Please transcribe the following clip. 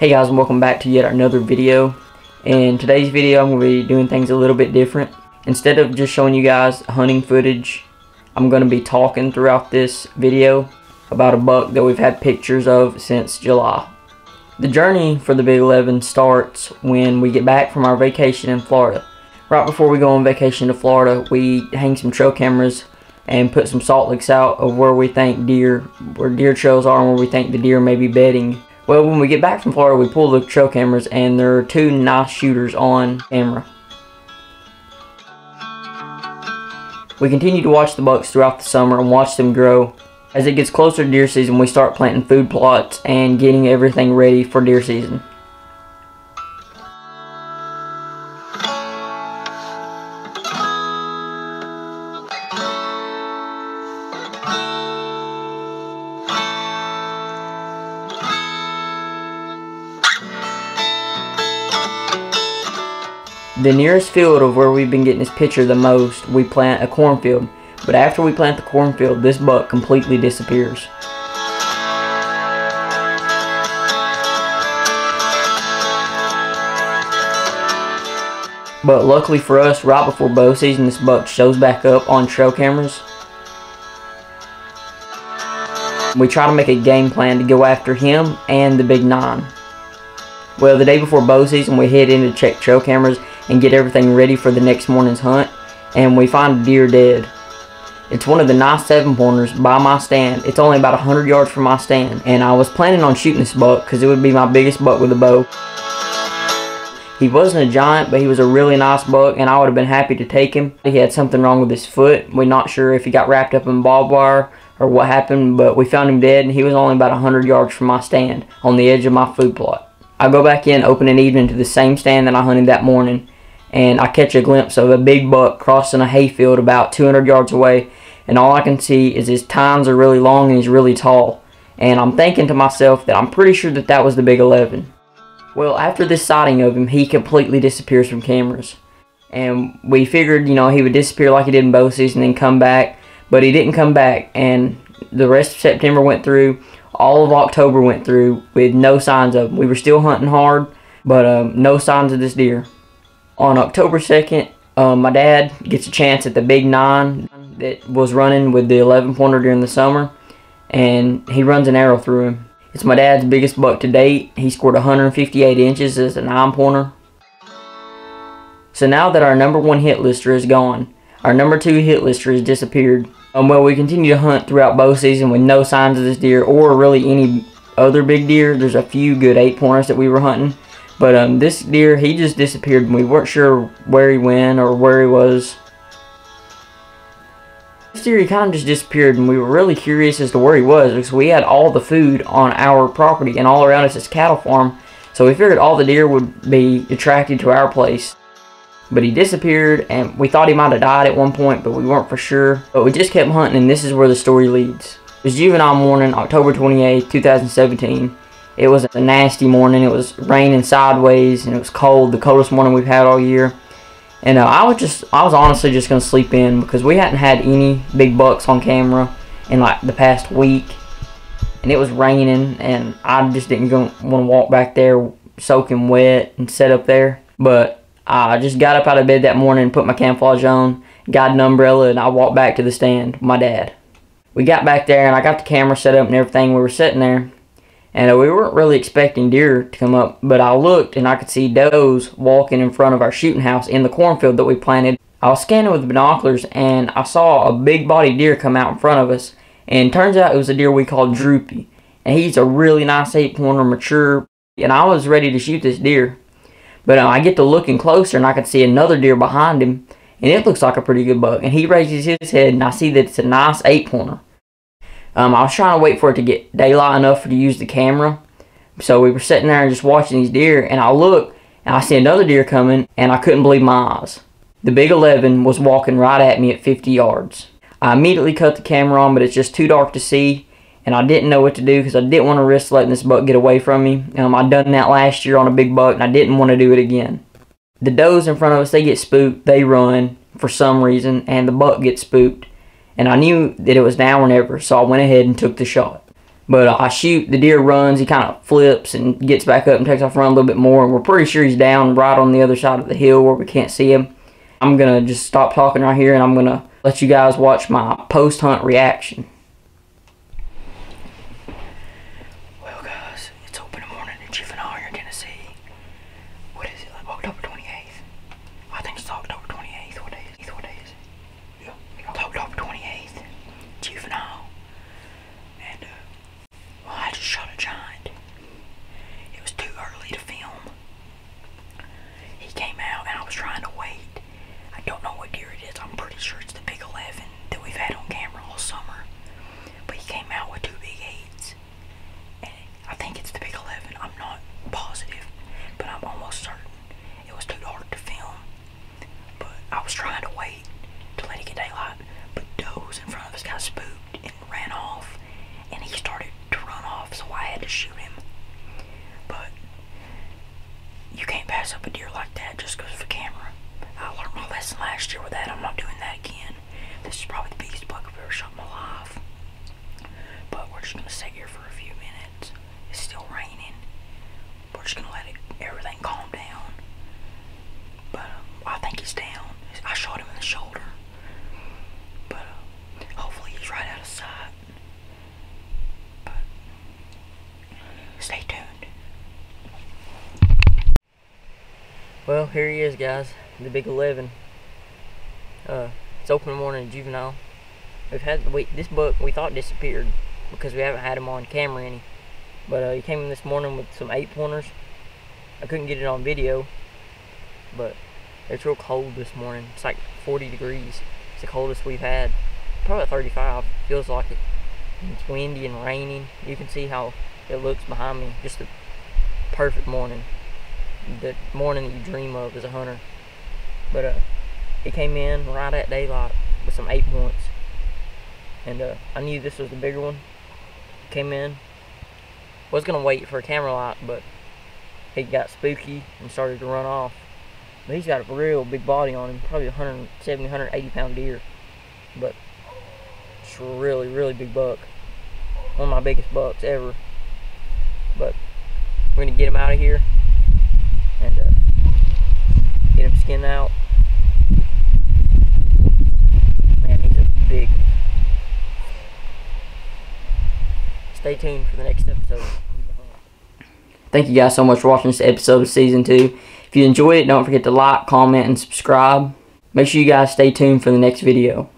Hey guys, and welcome back to yet another video. In today's video, I'm going to be doing things a little bit different. Instead of just showing you guys hunting footage, I'm going to be talking throughout this video about a buck that we've had pictures of since July. The journey for the Big 11 starts when we get back from our vacation in Florida. Right before we go on vacation to Florida, we hang some trail cameras and put some salt licks out of where we think deer trails are and where we think the deer may be bedding. Well, when we get back from Florida, we pull the trail cameras and there are two nice shooters on camera. We continue to watch the bucks throughout the summer and watch them grow. As it gets closer to deer season, we start planting food plots and getting everything ready for deer season. The nearest field of where we've been getting this picture the most, we plant a cornfield. But after we plant the cornfield, this buck completely disappears. But luckily for us, right before bow season, this buck shows back up on trail cameras. We try to make a game plan to go after him and the big 9. Well, the day before bow season, we head in to check trail cameras and get everything ready for the next morning's hunt, and we find a deer dead. It's one of the nice 7-pointers by my stand. It's only about 100 yards from my stand, and I was planning on shooting this buck because it would be my biggest buck with a bow. He wasn't a giant, but he was a really nice buck, and I would have been happy to take him. He had something wrong with his foot. We're not sure if he got wrapped up in barbed wire or what happened, but we found him dead, and he was only about 100 yards from my stand on the edge of my food plot. I go back in opening evening to the same stand that I hunted that morning, and I catch a glimpse of a big buck crossing a hayfield about 200 yards away, and all I can see is his tines are really long and he's really tall. And I'm thinking to myself that I'm pretty sure that that was the Big 11. Well, after this sighting of him, he completely disappears from cameras. And we figured, you know, he would disappear like he did in bow season and come back, but he didn't come back, and the rest of September went through. All of October went through with no signs of him. We were still hunting hard, but no signs of this deer. On October 2nd, my dad gets a chance at the big 9 that was running with the 11-pointer during the summer, and he runs an arrow through him. It's my dad's biggest buck to date. He scored 158 inches as a 9-pointer. So now that our number 1 hit lister is gone, our number 2 hit lister has disappeared. Well, we continue to hunt throughout bow season with no signs of this deer or really any other big deer. There's a few good 8-pointers that we were hunting, but this deer, he just disappeared and we weren't sure where he went or where he was. This deer, he kind of just disappeared, and we were really curious as to where he was because we had all the food on our property and all around us is cattle farm, so we figured all the deer would be attracted to our place. But he disappeared, and we thought he might have died at one point, but we weren't for sure. But we just kept hunting, and this is where the story leads. It was Juvenile morning, October 28th, 2017. It was a nasty morning. It was raining sideways, and it was cold, the coldest morning we've had all year. And I was honestly just going to sleep in because we hadn't had any big bucks on camera in like the past week. And it was raining, and I just didn't want to walk back there soaking wet and sit up there. But I just got up out of bed that morning and put my camouflage on, got an umbrella, and I walked back to the stand with my dad. We got back there, and I got the camera set up and everything. We were sitting there, and we weren't really expecting deer to come up, but I looked, and I could see does walking in front of our shooting house in the cornfield that we planted. I was scanning with binoculars, and I saw a big-bodied deer come out in front of us, and turns out it was a deer we called Droopy, and he's a really nice 8-pointer, mature, and I was ready to shoot this deer. But I get to looking closer, and I can see another deer behind him, and it looks like a pretty good buck. And he raises his head, and I see that it's a nice 8-pointer. I was trying to wait for it to get daylight enough to use the camera. So we were sitting there and just watching these deer, and I look, and I see another deer coming, and I couldn't believe my eyes. The Big 11 was walking right at me at 50 yards. I immediately cut the camera on, but it's just too dark to see. And I didn't know what to do because I didn't want to risk letting this buck get away from me. I'd done that last year on a big buck, and I didn't want to do it again. The does in front of us, they get spooked, they run for some reason, and the buck gets spooked. And I knew that it was now or never, so I went ahead and took the shot. But I shoot, the deer runs, he kind of flips and gets back up and takes off running a little bit more. And we're pretty sure he's down right on the other side of the hill where we can't see him. I'm going to just stop talking right here and I'm going to let you guys watch my post-hunt reaction. Well guys, it's open morning in Juvenile here in Tennessee. What is it, like October 28th? I think it's October 28th. What day is it? What day is it? Yeah. October 28th, Juvenile. And, well, I just shot a giant. It was too early to film. He came out and I was trying to wait. I don't know what deer it is. I'm pretty sure it's the big 11 that we've had on camera all summer. But he came out with 2 big 8s. And I think it's the big 11. I'm not positive, but I'm almost certain. It was too dark to film. But I was trying to wait to let it get daylight. But does in front of us got spooked and ran off. And he started to run off, so I had to shoot him. But you can't pass up a deer like that just because of a camera. I learned my lesson last year with that. I'm not doing that again. This is probably the biggest buck I've ever shot in my life. But we're just going to sit here for a few minutes. It's still raining. We're just going to let everything calm down. But I think he's down. I shot him in the shoulder. But hopefully he's right out of sight. But stay tuned. Well, here he is, guys. The big 11. It's open morning in Juvenile. This buck we thought disappeared because we haven't had him on camera any. But he came in this morning with some 8-pointers. I couldn't get it on video, but it's real cold this morning. It's like 40 degrees. It's the coldest we've had. Probably 35. Feels like it. And it's windy and raining. You can see how it looks behind me. Just a perfect morning. The morning that you dream of as a hunter. But he came in right at daylight with some 8 points. And I knew this was the bigger one. Came in. Was going to wait for a camera light, but he got spooky and started to run off. But he's got a real big body on him. Probably 170, 180 pound deer. But it's a really, really big buck. One of my biggest bucks ever. But we're going to get him out of here. And get him skinned out. Man, he's a big. Stay tuned for the next episode. Thank you guys so much for watching this episode of Season 2. If you enjoyed it, don't forget to like, comment, and subscribe. Make sure you guys stay tuned for the next video.